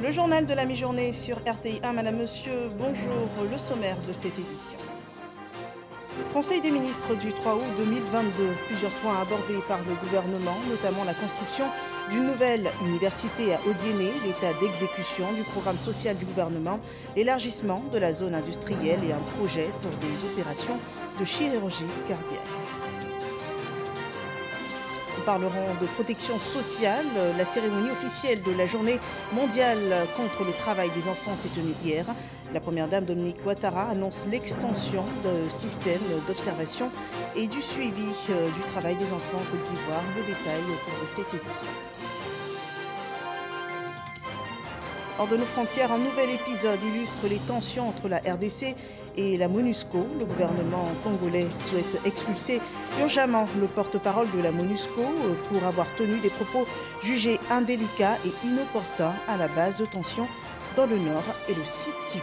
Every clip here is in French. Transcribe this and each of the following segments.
Le journal de la mi-journée sur RTI 1. Madame, monsieur, bonjour. Le sommaire de cette édition. Conseil des ministres du 3 août 2022. Plusieurs points abordés par le gouvernement, notamment la construction d'une nouvelle université à Odiéné, l'état d'exécution du programme social du gouvernement, l'élargissement de la zone industrielle et un projet pour des opérations de chirurgie cardiaque. Nous parlerons de protection sociale. La cérémonie officielle de la journée mondiale contre le travail des enfants s'est tenue hier. La première dame Dominique Ouattara annonce l'extension de systèmes d'observation et du suivi du travail des enfants en Côte d'Ivoire. Le détail au cours de cette édition. Hors de nos frontières, un nouvel épisode illustre les tensions entre la RDC et la MONUSCO. Le gouvernement congolais souhaite expulser urgemment le porte-parole de la MONUSCO pour avoir tenu des propos jugés indélicats et inopportuns à la base de tensions dans le nord et le sud Kivu.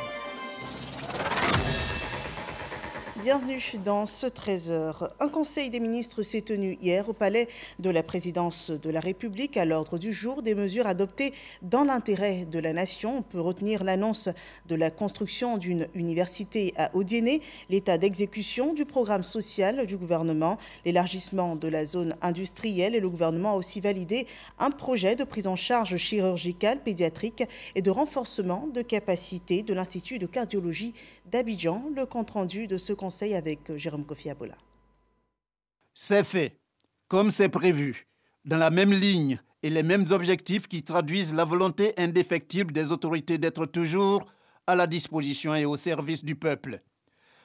Bienvenue dans ce 13h. Un conseil des ministres s'est tenu hier au palais de la présidence de la République. À l'ordre du jour, des mesures adoptées dans l'intérêt de la nation. On peut retenir l'annonce de la construction d'une université à Odiéné, l'état d'exécution du programme social du gouvernement, l'élargissement de la zone industrielle, et le gouvernement a aussi validé un projet de prise en charge chirurgicale pédiatrique et de renforcement de capacité de l'Institut de cardiologie d'Abidjan. Le compte-rendu de ce conseil avec Jérôme Kofi Abola. C'est fait, comme c'est prévu, dans la même ligne et les mêmes objectifs qui traduisent la volonté indéfectible des autorités d'être toujours à la disposition et au service du peuple.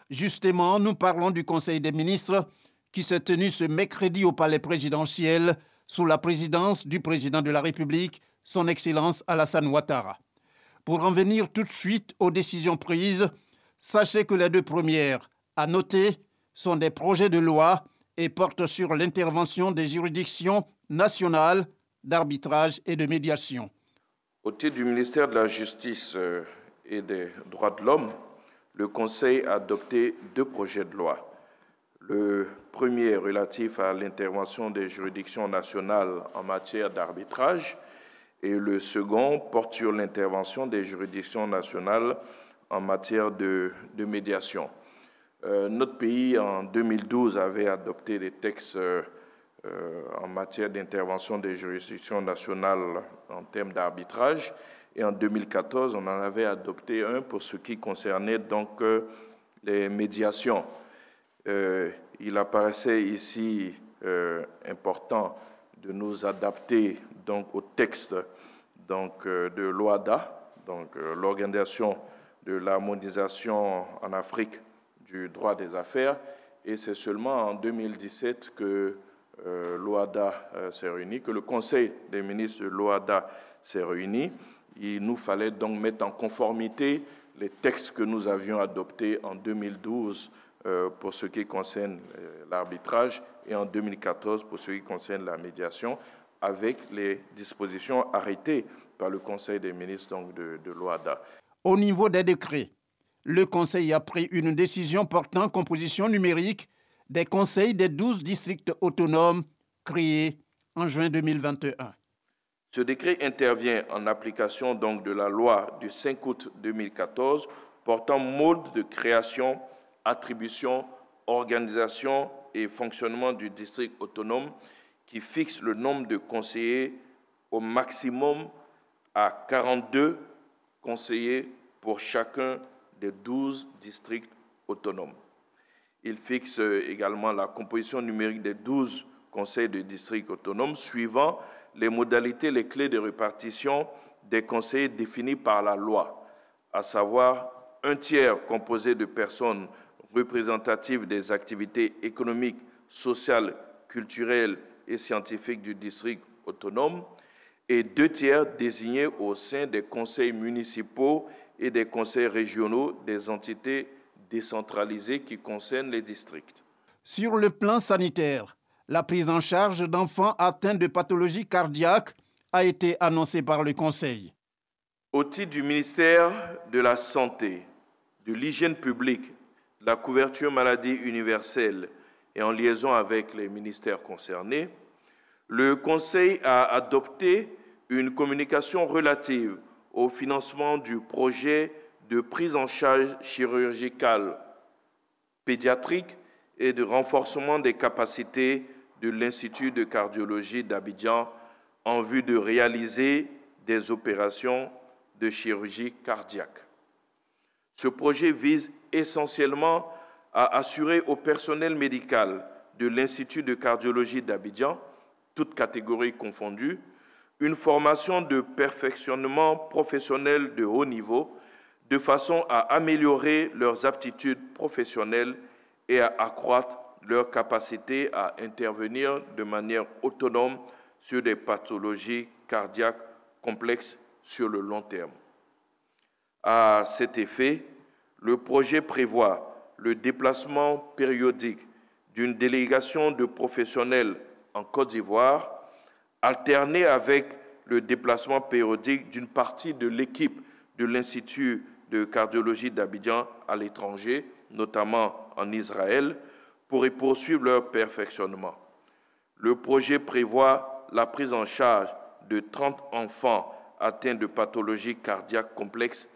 Justement, nous parlons du Conseil des ministres qui s'est tenu ce mercredi au palais présidentiel sous la présidence du président de la République, son Excellence Alassane Ouattara. Pour en venir tout de suite aux décisions prises, sachez que les deux premières, à noter, sont des projets de loi et portent sur l'intervention des juridictions nationales d'arbitrage et de médiation. Au titre du ministère de la Justice et des Droits de l'Homme, le Conseil a adopté deux projets de loi. Le premier relatif à l'intervention des juridictions nationales en matière d'arbitrage et le second porte sur l'intervention des juridictions nationales en matière de médiation. Notre pays, en 2012, avait adopté des textes en matière d'intervention des juridictions nationales en termes d'arbitrage. Et en 2014, on en avait adopté un pour ce qui concernait donc les médiations. Il apparaissait ici important de nous adapter donc au texte donc, de l'OHADA, donc l'Organisation de l'harmonisation en Afrique du droit des affaires, et c'est seulement en 2017 que l'OHADA s'est réuni, que le Conseil des ministres de l'OHADA s'est réuni. Il nous fallait donc mettre en conformité les textes que nous avions adoptés en 2012 pour ce qui concerne l'arbitrage et en 2014 pour ce qui concerne la médiation, avec les dispositions arrêtées par le Conseil des ministres donc, de l'OHADA. Au niveau des décrets, le Conseil a pris une décision portant composition numérique des conseils des 12 districts autonomes créés en juin 2021. Ce décret intervient en application donc de la loi du 5 août 2014 portant mode de création, attribution, organisation et fonctionnement du district autonome qui fixe le nombre de conseillers au maximum à 42 conseillers pour chacun des 12 districts autonomes. Il fixe également la composition numérique des 12 conseils de districts autonomes suivant les modalités, les clés de répartition des conseillers définis par la loi, à savoir un tiers composé de personnes représentatives des activités économiques, sociales, culturelles et scientifiques du district autonome et 2 tiers désignés au sein des conseils municipaux et des conseils régionaux des entités décentralisées qui concernent les districts. Sur le plan sanitaire, la prise en charge d'enfants atteints de pathologies cardiaques a été annoncée par le Conseil. Au titre du ministère de la Santé, de l'Hygiène publique, de la couverture maladie universelle et en liaison avec les ministères concernés, le Conseil a adopté une communication relative au financement du projet de prise en charge chirurgicale pédiatrique et de renforcement des capacités de l'Institut de cardiologie d'Abidjan en vue de réaliser des opérations de chirurgie cardiaque. Ce projet vise essentiellement à assurer au personnel médical de l'Institut de cardiologie d'Abidjan, toutes catégories confondues, une formation de perfectionnement professionnel de haut niveau, de façon à améliorer leurs aptitudes professionnelles et à accroître leur capacité à intervenir de manière autonome sur des pathologies cardiaques complexes sur le long terme. À cet effet, le projet prévoit le déplacement périodique d'une délégation de professionnels en Côte d'Ivoire, alterné avec le déplacement périodique d'une partie de l'équipe de l'Institut de cardiologie d'Abidjan à l'étranger, notamment en Israël, pour y poursuivre leur perfectionnement. Le projet prévoit la prise en charge de 30 enfants atteints de pathologies cardiaques complexes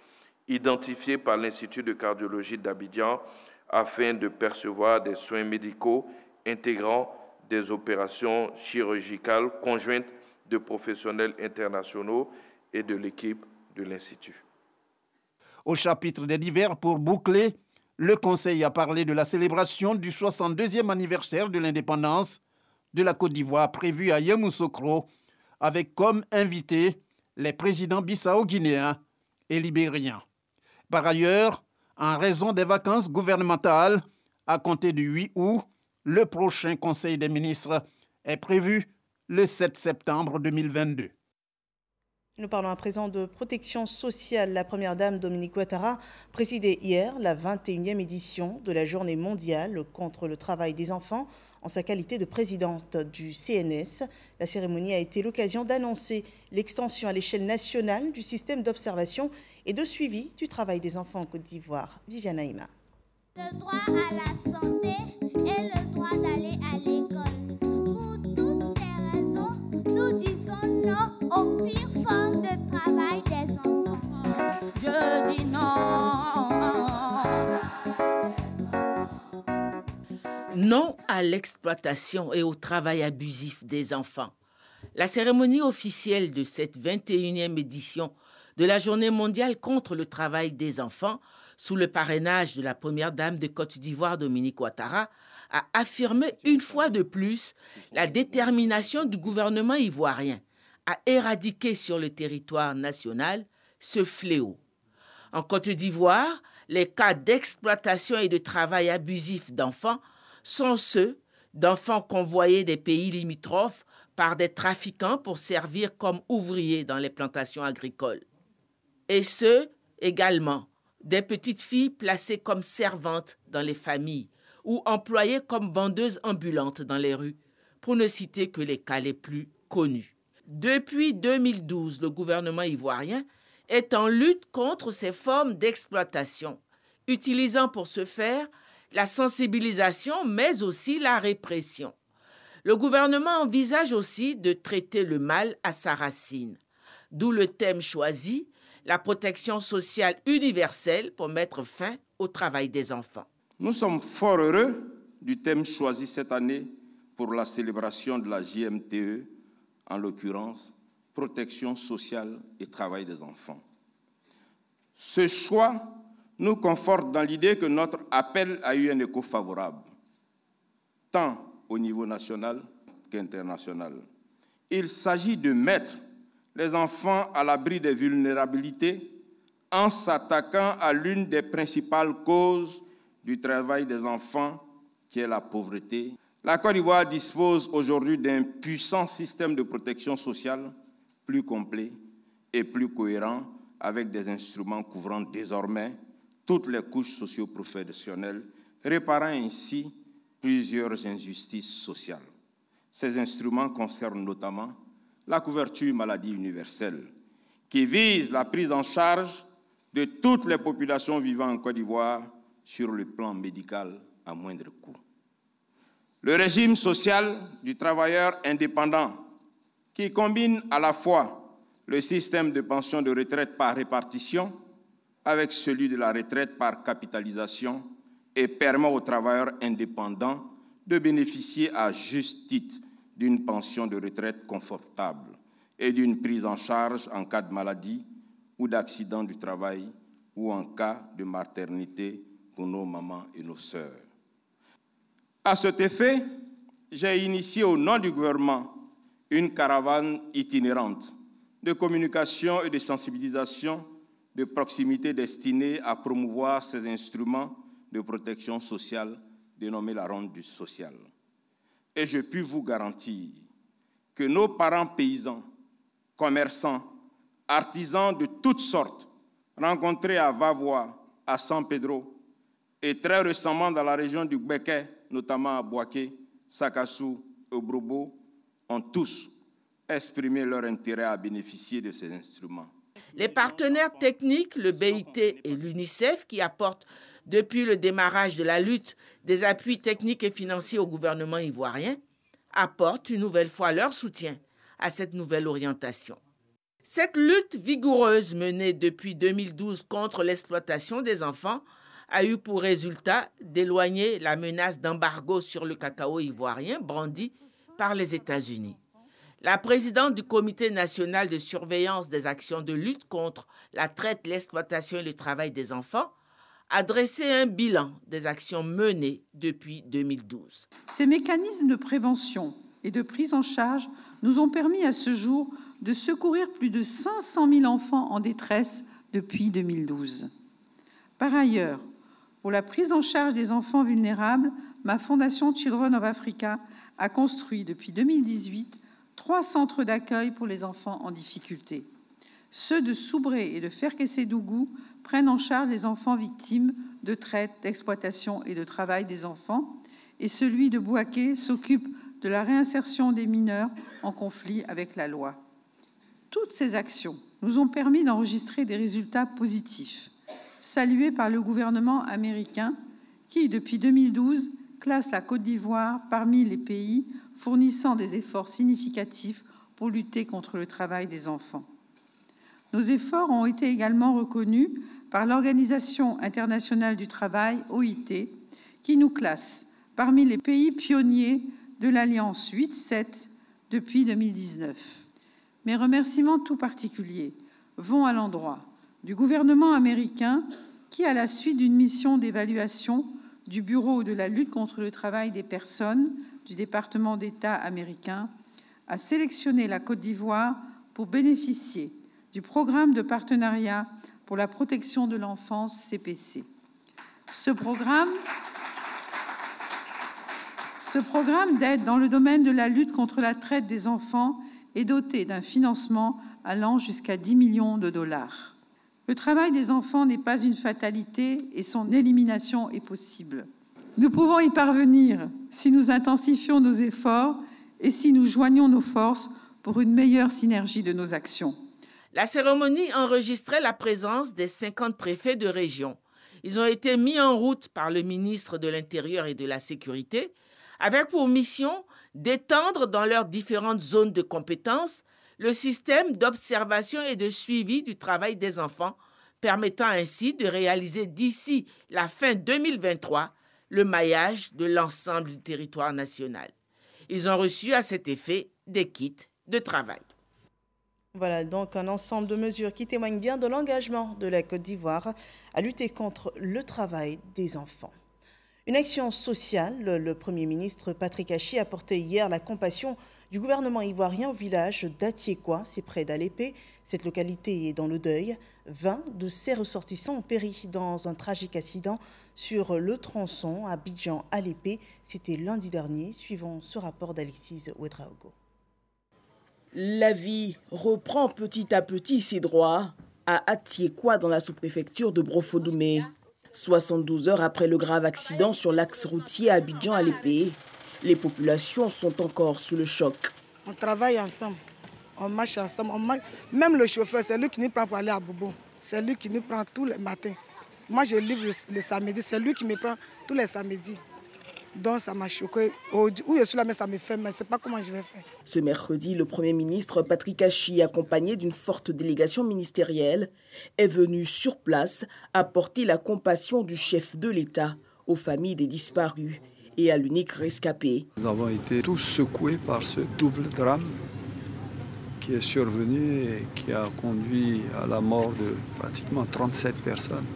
identifiés par l'Institut de cardiologie d'Abidjan afin de percevoir des soins médicaux intégrant des opérations chirurgicales conjointes de professionnels internationaux et de l'équipe de l'Institut. Au chapitre des divers pour boucler, le Conseil a parlé de la célébration du 62e anniversaire de l'indépendance de la Côte d'Ivoire prévue à Yamoussoukro, avec comme invités les présidents bissau-guinéens et libériens. Par ailleurs, en raison des vacances gouvernementales, à compter du 8 août, le prochain Conseil des ministres est prévu le 7 septembre 2022. Nous parlons à présent de protection sociale. La première dame Dominique Ouattara présidait hier la 21e édition de la Journée mondiale contre le travail des enfants en sa qualité de présidente du CNS. La cérémonie a été l'occasion d'annoncer l'extension à l'échelle nationale du système d'observation et de suivi du travail des enfants en Côte d'Ivoire. Viviane Aïma. Le droit à la santé et le droit d'aller à l'école. Pour toutes ces raisons, nous disons non aux pires formes de travail des enfants. Je dis non. Non à l'exploitation et au travail abusif des enfants. La cérémonie officielle de cette 21e édition de la Journée mondiale contre le travail des enfants, sous le parrainage de la première dame de Côte d'Ivoire, Dominique Ouattara, a affirmé une fois de plus la détermination du gouvernement ivoirien à éradiquer sur le territoire national ce fléau. En Côte d'Ivoire, les cas d'exploitation et de travail abusif d'enfants sont ceux d'enfants convoyés des pays limitrophes par des trafiquants pour servir comme ouvriers dans les plantations agricoles. Et ceux également des petites filles placées comme servantes dans les familles ou employées comme vendeuses ambulantes dans les rues, pour ne citer que les cas les plus connus. Depuis 2012, le gouvernement ivoirien est en lutte contre ces formes d'exploitation, utilisant pour ce faire la sensibilisation, mais aussi la répression. Le gouvernement envisage aussi de traiter le mal à sa racine, d'où le thème choisi, la protection sociale universelle pour mettre fin au travail des enfants. Nous sommes fort heureux du thème choisi cette année pour la célébration de la JMTE, en l'occurrence, protection sociale et travail des enfants. Ce choix nous conforte dans l'idée que notre appel a eu un écho favorable, tant au niveau national qu'international. Il s'agit de mettre les enfants à l'abri des vulnérabilités en s'attaquant à l'une des principales causes du travail des enfants, qui est la pauvreté. La Côte d'Ivoire dispose aujourd'hui d'un puissant système de protection sociale plus complet et plus cohérent, avec des instruments couvrant désormais toutes les couches socio-professionnelles, réparant ainsi plusieurs injustices sociales. Ces instruments concernent notamment la couverture maladie universelle, qui vise la prise en charge de toutes les populations vivant en Côte d'Ivoire sur le plan médical à moindre coût. Le régime social du travailleur indépendant, qui combine à la fois le système de pension de retraite par répartition avec celui de la retraite par capitalisation et permet aux travailleurs indépendants de bénéficier à juste titre d'une pension de retraite confortable et d'une prise en charge en cas de maladie ou d'accident du travail ou en cas de maternité pour nos mamans et nos sœurs. À cet effet, j'ai initié au nom du gouvernement une caravane itinérante de communication et de sensibilisation de proximité destinée à promouvoir ces instruments de protection sociale dénommés la ronde du social. Et je puis vous garantir que nos parents paysans, commerçants, artisans de toutes sortes, rencontrés à Vavois, à San Pedro et très récemment dans la région du Gbeke, notamment à Boaké, Sakassou et Brobo, ont tous exprimé leur intérêt à bénéficier de ces instruments. Les partenaires techniques, le BIT et l'UNICEF, qui apportent depuis le démarrage de la lutte des appuis techniques et financiers au gouvernement ivoirien, apportent une nouvelle fois leur soutien à cette nouvelle orientation. Cette lutte vigoureuse menée depuis 2012 contre l'exploitation des enfants a eu pour résultat d'éloigner la menace d'embargo sur le cacao ivoirien brandie par les États-Unis. La présidente du Comité national de surveillance des actions de lutte contre la traite, l'exploitation et le travail des enfants a dressé un bilan des actions menées depuis 2012. Ces mécanismes de prévention et de prise en charge nous ont permis à ce jour de secourir plus de 500 000 enfants en détresse depuis 2012. Par ailleurs, pour la prise en charge des enfants vulnérables, ma fondation Children of Africa a construit depuis 2018 3 centres d'accueil pour les enfants en difficulté. Ceux de Soubré et de Ferkessédougou prennent en charge les enfants victimes de traite, d'exploitation et de travail des enfants, et celui de Boaké s'occupe de la réinsertion des mineurs en conflit avec la loi. Toutes ces actions nous ont permis d'enregistrer des résultats positifs, salués par le gouvernement américain qui, depuis 2012, classe la Côte d'Ivoire parmi les pays fournissant des efforts significatifs pour lutter contre le travail des enfants. Nos efforts ont été également reconnus par l'Organisation internationale du travail, OIT, qui nous classe parmi les pays pionniers de l'Alliance 8-7 depuis 2019. Mes remerciements tout particuliers vont à l'endroit du gouvernement américain qui, à la suite d'une mission d'évaluation du Bureau de la lutte contre le travail des personnes du département d'État américain, a sélectionné la Côte d'Ivoire pour bénéficier du programme de partenariat pour la protection de l'enfance CPC. Ce programme d'aide dans le domaine de la lutte contre la traite des enfants est doté d'un financement allant jusqu'à 10 millions de dollars. Le travail des enfants n'est pas une fatalité et son élimination est possible. Nous pouvons y parvenir si nous intensifions nos efforts et si nous joignons nos forces pour une meilleure synergie de nos actions. La cérémonie enregistrait la présence des 50 préfets de région. Ils ont été mis en route par le ministre de l'Intérieur et de la Sécurité, avec pour mission d'étendre dans leurs différentes zones de compétences le système d'observation et de suivi du travail des enfants, permettant ainsi de réaliser d'ici la fin 2023 le maillage de l'ensemble du territoire national. Ils ont reçu à cet effet des kits de travail. Voilà donc un ensemble de mesures qui témoignent bien de l'engagement de la Côte d'Ivoire à lutter contre le travail des enfants. Une action sociale, le Premier ministre Patrick Hachi a porté hier la compassion du gouvernement ivoirien au village d'Atiekwa, c'est près d'Alépé. Cette localité est dans le deuil. 20 de ses ressortissants ont péri dans un tragique accident sur le tronçon Abidjan-Alépé. C'était lundi dernier, suivant ce rapport d'Alexis Ouedraogo. La vie reprend petit à petit ses droits à Atiekwa dans la sous-préfecture de Brofodoumé. 72 heures après le grave accident sur l'axe routier Abidjan-Alépé, les populations sont encore sous le choc. On travaille ensemble, on marche ensemble. Même le chauffeur, c'est lui qui nous prend pour aller à Bobo. C'est lui qui nous prend tous les matins. Moi, je livre le samedi, c'est lui qui me prend tous les samedis. Donc ça m'a choqué. Où je suis là, mais ça me fait, mais je ne sais pas comment je vais faire. Ce mercredi, le Premier ministre Patrick Achi, accompagné d'une forte délégation ministérielle, est venu sur place apporter la compassion du chef de l'État aux familles des disparus et à l'unique rescapé. Nous avons été tous secoués par ce double drame qui est survenu et qui a conduit à la mort de pratiquement 37 personnes,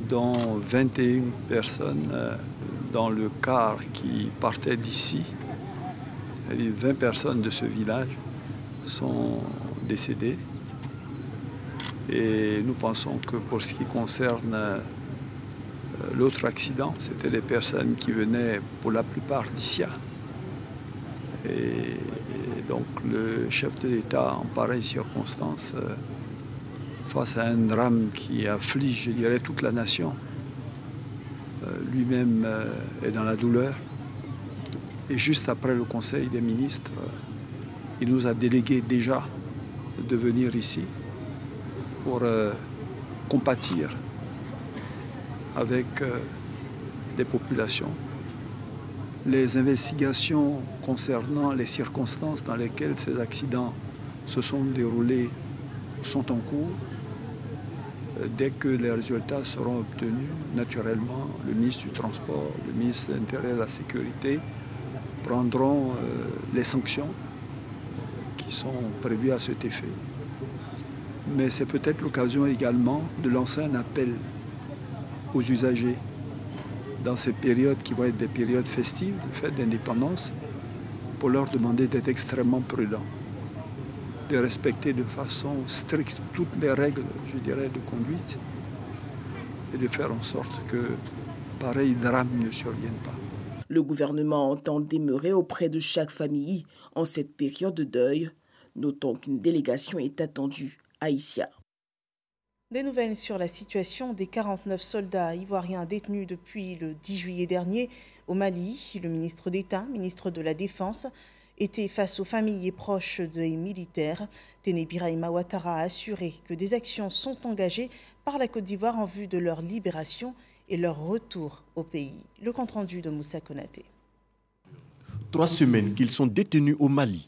dont 21 personnes dans le car qui partait d'ici. 20 personnes de ce village sont décédées. Et nous pensons que pour ce qui concerne l'autre accident, c'était des personnes qui venaient pour la plupart d'Issia. Et donc le chef de l'État, en pareille circonstance, face à un drame qui afflige, je dirais, toute la nation, lui-même est dans la douleur. Et juste après le Conseil des ministres, il nous a délégué déjà de venir ici pour compatir avec les populations. Les investigations concernant les circonstances dans lesquelles ces accidents se sont déroulés sont en cours. Dès que les résultats seront obtenus, naturellement, le ministre du Transport, le ministre de l'Intérieur et de la Sécurité prendront les sanctions qui sont prévues à cet effet. Mais c'est peut-être l'occasion également de lancer un appel aux usagers dans ces périodes qui vont être des périodes festives, de fête d'indépendance, pour leur demander d'être extrêmement prudents, de respecter de façon stricte toutes les règles, je dirais, de conduite et de faire en sorte que pareil drame ne survienne pas. Le gouvernement entend demeurer auprès de chaque famille en cette période de deuil, notant qu'une délégation est attendue à Issia. Des nouvelles sur la situation des 49 soldats ivoiriens détenus depuis le 10 juillet dernier au Mali. Le ministre d'État, ministre de la Défense, était face aux familles et proches des militaires. Téné Birahima Ouattara a assuré que des actions sont engagées par la Côte d'Ivoire en vue de leur libération et leur retour au pays. Le compte-rendu de Moussa Konaté. 3 semaines qu'ils sont détenus au Mali.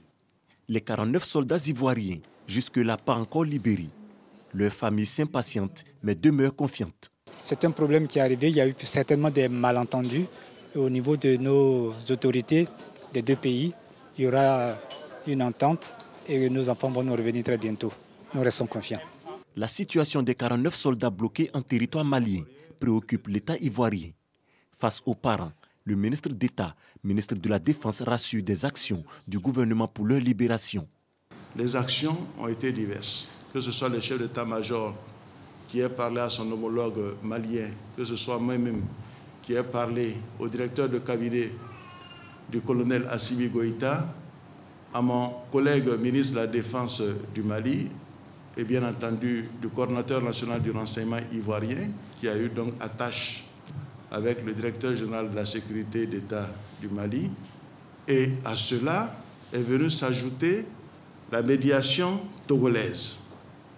Les 49 soldats ivoiriens, jusque-là pas encore libérés. Leurs familles s'impatientent, mais demeurent confiantes. C'est un problème qui est arrivé. Il y a eu certainement des malentendus au niveau de nos autorités des deux pays. Il y aura une entente et nos enfants vont nous revenir très bientôt. Nous restons confiants. La situation des 49 soldats bloqués en territoire malien préoccupe l'État ivoirien. Face aux parents, le ministre d'État, ministre de la Défense, rassure des actions du gouvernement pour leur libération. Les actions ont été diverses. Que ce soit le chef d'état-major qui ait parlé à son homologue malien, que ce soit moi-même qui ai parlé au directeur de cabinet du colonel Assimi Goïta, à mon collègue ministre de la Défense du Mali et bien entendu du coordinateur national du renseignement ivoirien qui a eu donc attache avec le directeur général de la sécurité d'État du Mali. Et à cela est venue s'ajouter la médiation togolaise.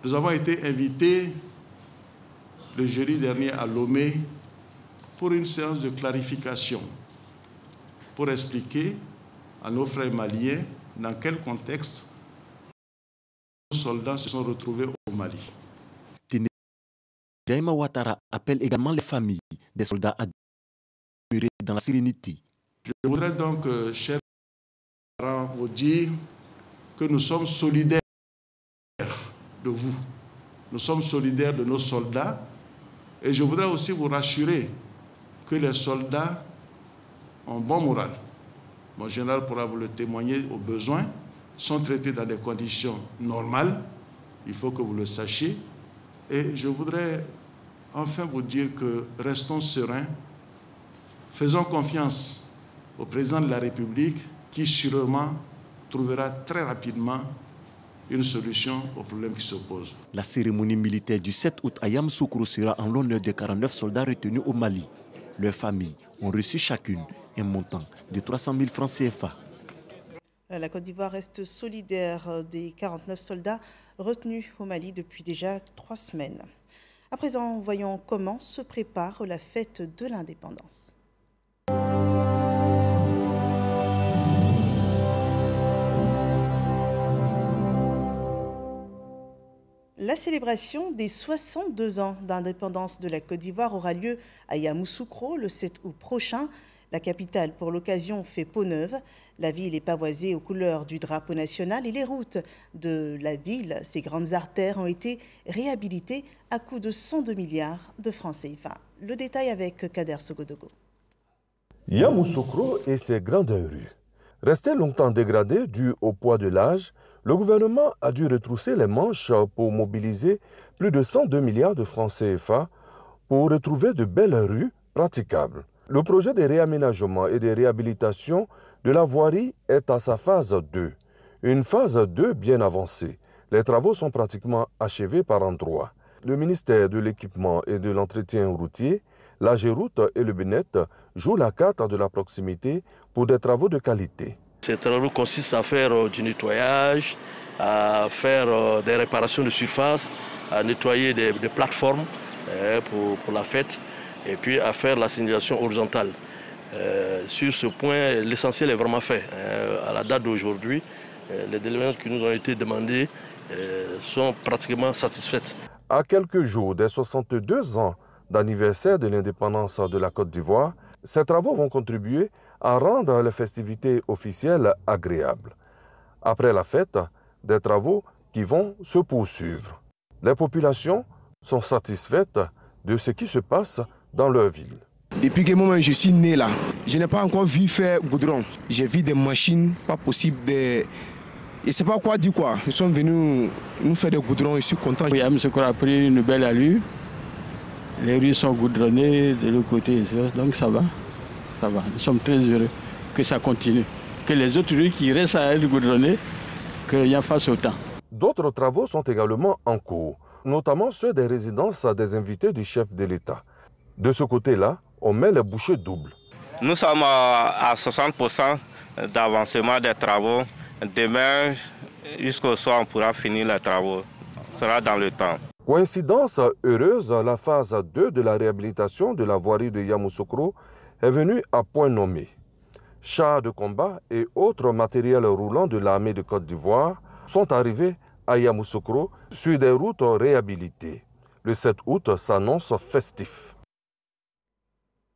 Nous avons été invités le jeudi dernier à Lomé pour une séance de clarification, pour expliquer à nos frères maliens dans quel contexte nos soldats se sont retrouvés au Mali. Téné Birahima Ouattara appelle également les familles des soldats à demeurer dans la sérénité. Je voudrais donc, chers parents, vous dire que nous sommes solidaires de vous. Nous sommes solidaires de nos soldats et je voudrais aussi vous rassurer que les soldats ont bon moral. Mon général pourra vous le témoigner au besoin, sont traités dans des conditions normales, il faut que vous le sachiez. Et je voudrais enfin vous dire que restons sereins, faisons confiance au président de la République qui sûrement trouvera très rapidement une solution aux problèmes qui se posent. La cérémonie militaire du 7 août à Yamoussoukro sera en l'honneur des 49 soldats retenus au Mali. Leurs familles ont reçu chacune un montant de 300 000 francs CFA. La Côte d'Ivoire reste solidaire des 49 soldats retenus au Mali depuis déjà 3 semaines. À présent, voyons comment se prépare la fête de l'indépendance. La célébration des 62 ans d'indépendance de la Côte d'Ivoire aura lieu à Yamoussoukro le 7 août prochain. La capitale, pour l'occasion, fait peau neuve. La ville est pavoisée aux couleurs du drapeau national et les routes de la ville, ses grandes artères, ont été réhabilitées à coût de 102 milliards de francs CFA. Le détail avec Kader Sogodogo. Yamoussoukro et ses grandes rues. Resté longtemps dégradé dû au poids de l'âge, le gouvernement a dû retrousser les manches pour mobiliser plus de 102 milliards de francs CFA pour retrouver de belles rues praticables. Le projet de réaménagement et de réhabilitation de la voirie est à sa phase 2. Une phase 2 bien avancée. Les travaux sont pratiquement achevés par endroits. Le ministère de l'Équipement et de l'Entretien routier, l'AGEROUTE et le BNET jouent la carte de la proximité pour des travaux de qualité. Ces travaux consistent à faire du nettoyage, à faire des réparations de surface, à nettoyer des plateformes pour la fête et puis à faire la signalisation horizontale. Sur ce point, l'essentiel est vraiment fait. À la date d'aujourd'hui, les délégations qui nous ont été demandées sont pratiquement satisfaites. À quelques jours des 62 ans d'anniversaire de l'indépendance de la Côte d'Ivoire, ces travaux vont contribuer à rendre les festivités officielles agréables. Après la fête, des travaux qui vont se poursuivre. Les populations sont satisfaites de ce qui se passe dans leur ville. Depuis que moi je suis né là, je n'ai pas encore vu faire goudron. J'ai vu des machines, pas possible de... Et c'est pas quoi dire quoi. Nous sommes venus nous faire des goudrons et je suis content. Oui, M. Kora a pris une belle allure. Les rues sont goudronnées de l'autre côté, donc ça va. Ça va. Nous sommes très heureux que ça continue. Que les autres rues qui restent à être goudronnées, que rien fasse autant. D'autres travaux sont également en cours, notamment ceux des résidences des invités du chef de l'État. De ce côté-là, on met les bouchées doubles. Nous sommes à 60% d'avancement des travaux. Demain, jusqu'au soir, on pourra finir les travaux. Ce sera dans le temps. Coïncidence heureuse, la phase 2 de la réhabilitation de la voirie de Yamoussoukro est venue à point nommé. Chars de combat et autres matériels roulants de l'armée de Côte d'Ivoire sont arrivés à Yamoussoukro sur des routes réhabilitées. Le 7 août s'annonce festif.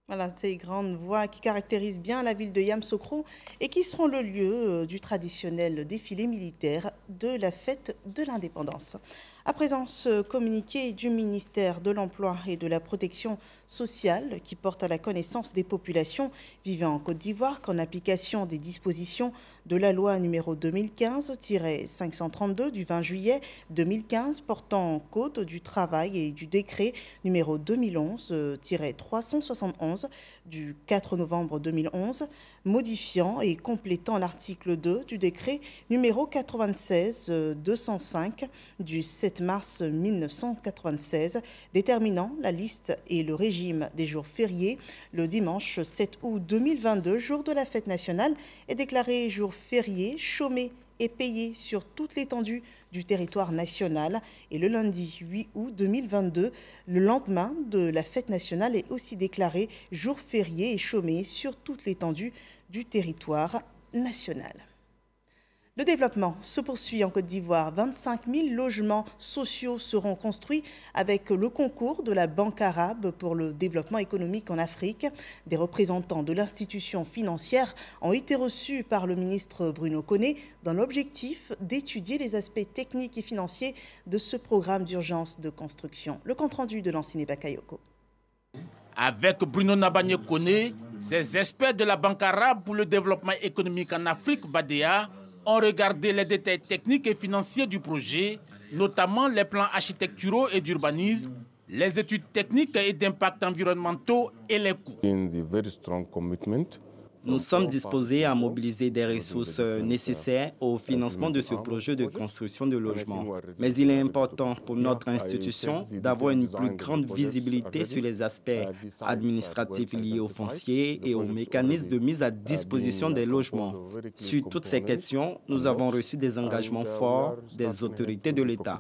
Voilà, ces grandes voies qui caractérisent bien la ville de Yamoussoukro et qui seront le lieu du traditionnel défilé militaire de la fête de l'indépendance. À présent, ce communiqué du ministère de l'Emploi et de la Protection sociale qui porte à la connaissance des populations vivant en Côte d'Ivoire qu'en application des dispositions de la loi numéro 2015-532 du 20 juillet 2015 portant en code du travail et du décret numéro 2011-371 du 4 novembre 2011 modifiant et complétant l'article 2 du décret numéro 96-205 du 7 mars 1996, déterminant la liste et le régime des jours fériés. Le dimanche 7 août 2022, jour de la fête nationale, est déclaré jour férié, chômé et payé sur toute l'étendue du territoire national. Et le lundi 8 août 2022, le lendemain de la fête nationale, est aussi déclaré jour férié et chômé sur toute l'étendue du territoire national. Le développement se poursuit en Côte d'Ivoire. 25 000 logements sociaux seront construits avec le concours de la Banque arabe pour le développement économique en Afrique. Des représentants de l'institution financière ont été reçus par le ministre Bruno Koné dans l'objectif d'étudier les aspects techniques et financiers de ce programme d'urgence de construction. Le compte-rendu de Lanciné Bakayoko. Avec Bruno Nabagné Koné, ces experts de la Banque arabe pour le développement économique en Afrique, BADEA, ont regardé les détails techniques et financiers du projet, notamment les plans architecturaux et d'urbanisme, les études techniques et d'impact environnementaux et les coûts. Nous sommes disposés à mobiliser des ressources nécessaires au financement de ce projet de construction de logements. Mais il est important pour notre institution d'avoir une plus grande visibilité sur les aspects administratifs liés au foncier et aux mécanismes de mise à disposition des logements. Sur toutes ces questions, nous avons reçu des engagements forts des autorités de l'État.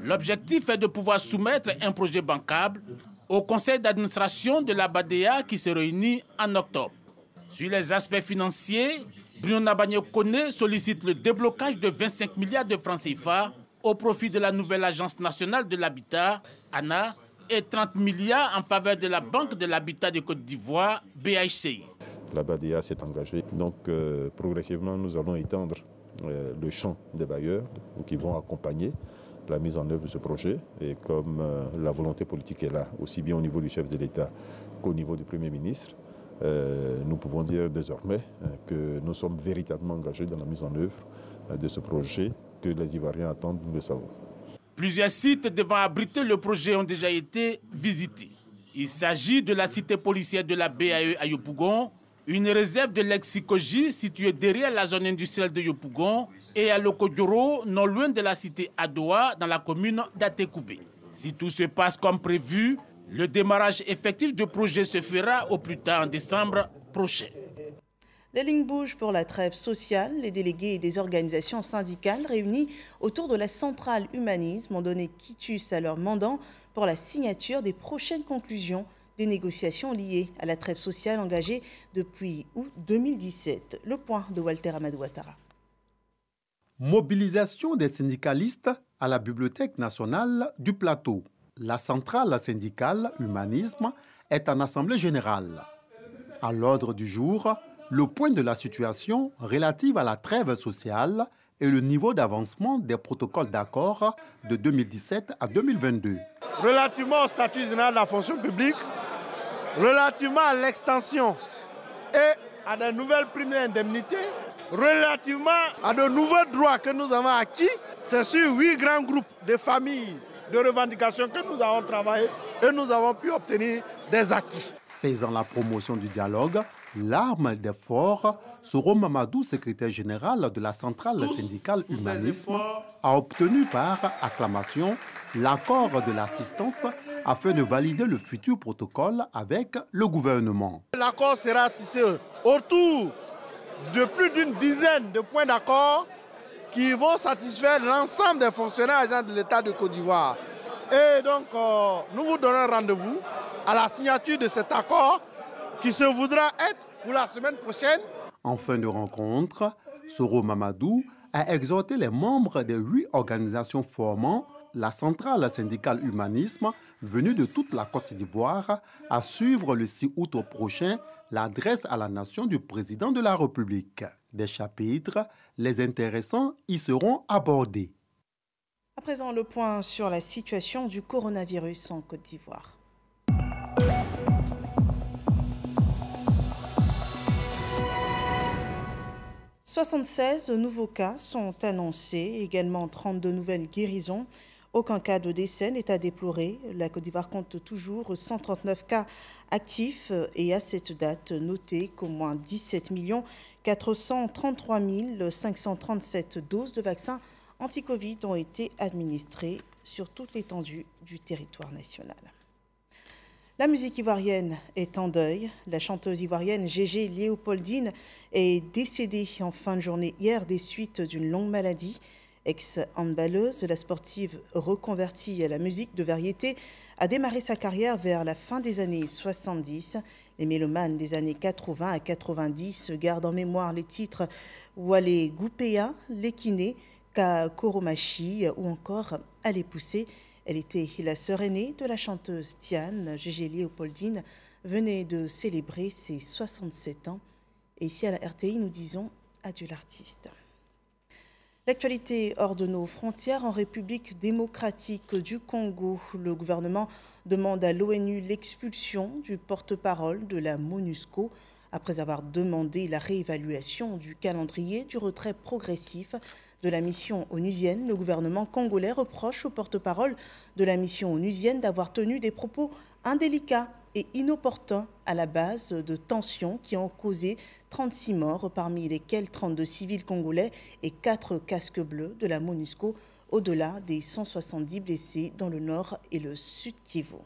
L'objectif est de pouvoir soumettre un projet bancable au conseil d'administration de la BADEA qui se réunit en octobre. Sur les aspects financiers, Bruno Nabagné Koné sollicite le déblocage de 25 milliards de francs CFA au profit de la nouvelle Agence nationale de l'habitat, ANA, et 30 milliards en faveur de la Banque de l'habitat de Côte d'Ivoire, BHCI. La BADEA s'est engagée, donc progressivement nous allons étendre le champ des bailleurs qui vont accompagner la mise en œuvre de ce projet. Et comme la volonté politique est là, aussi bien au niveau du chef de l'État qu'au niveau du Premier ministre, nous pouvons dire désormais que nous sommes véritablement engagés dans la mise en œuvre de ce projet que les Ivoiriens attendent, nous le savons. Plusieurs sites devant abriter le projet ont déjà été visités. Il s'agit de la cité policière de la BAE à Yopougon, une réserve de l'ex-Sikoji située derrière la zone industrielle de Yopougon et à Lokodjoro, non loin de la cité Adoa, dans la commune d'Atekoubé. Si tout se passe comme prévu, le démarrage effectif du projet se fera au plus tard en décembre prochain. Les lignes bougent pour la trêve sociale. Les délégués des organisations syndicales réunis autour de la centrale Humanisme ont donné quitus à leur mandant pour la signature des prochaines conclusions des négociations liées à la trêve sociale engagée depuis août 2017. Le point de Walter Amadou Ouattara. Mobilisation des syndicalistes à la Bibliothèque nationale du Plateau. La centrale syndicale Humanisme est en assemblée générale. À l'ordre du jour, le point de la situation relative à la trêve sociale et le niveau d'avancement des protocoles d'accord de 2017 à 2022. Relativement au statut général de la fonction publique, relativement à l'extension et à de nouvelles primes et indemnités, relativement à de nouveaux droits que nous avons acquis, c'est sur 8 grands groupes de familles de revendications que nous avons travaillé et nous avons pu obtenir des acquis. Faisant la promotion du dialogue, l'arme des forts, Soro Mamadou, secrétaire général de la centrale syndicale Humanisme, a obtenu par acclamation l'accord de l'assistance afin de valider le futur protocole avec le gouvernement. L'accord sera tissé autour de plus d'une dizaine de points d'accord qui vont satisfaire l'ensemble des fonctionnaires agents de l'État de Côte d'Ivoire. Et donc, nous vous donnons rendez-vous à la signature de cet accord qui se voudra être pour la semaine prochaine. En fin de rencontre, Soro Mamadou a exhorté les membres des 8 organisations formant la centrale syndicale Humanisme venue de toute la Côte d'Ivoire à suivre le 6 août prochain l'adresse à la nation du président de la République. Des chapitres les intéressants y seront abordés. À présent, le point sur la situation du coronavirus en Côte d'Ivoire. « 76 nouveaux cas sont annoncés, également 32 nouvelles guérisons. Aucun cas de décès n'est à déplorer. La Côte d'Ivoire compte toujours 139 cas actifs et à cette date, notez qu'au moins 17 433 537 doses de vaccins anti-Covid ont été administrées sur toute l'étendue du territoire national. La musique ivoirienne est en deuil. La chanteuse ivoirienne Gégé Léopoldine est décédée en fin de journée hier des suites d'une longue maladie. Ex-handballeuse, la sportive reconvertie à la musique de variété a démarré sa carrière vers la fin des années 70. Les mélomanes des années 80 à 90 gardent en mémoire les titres Wale Goupéa, Lekine, Koromachi ou encore Allez pousser. Elle était la sœur aînée de la chanteuse Tiane. Gégé Léopoldine venait de célébrer ses 67 ans. Et ici à la RTI, nous disons adieu l'artiste. L'actualité hors de nos frontières en République démocratique du Congo. Le gouvernement demande à l'ONU l'expulsion du porte-parole de la MONUSCO après avoir demandé la réévaluation du calendrier du retrait progressif de la mission onusienne. Le gouvernement congolais reproche au porte-parole de la mission onusienne d'avoir tenu des propos indélicats et inopportuns à la base de tensions qui ont causé 36 morts, parmi lesquels 32 civils congolais et 4 casques bleus de la MONUSCO, au-delà des 170 blessés dans le nord et le sud Kivu.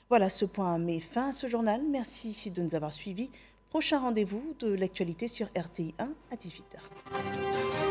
Voilà, ce point met fin à ce journal. Merci de nous avoir suivis. Prochain rendez-vous de l'actualité sur RTI 1 à 18h.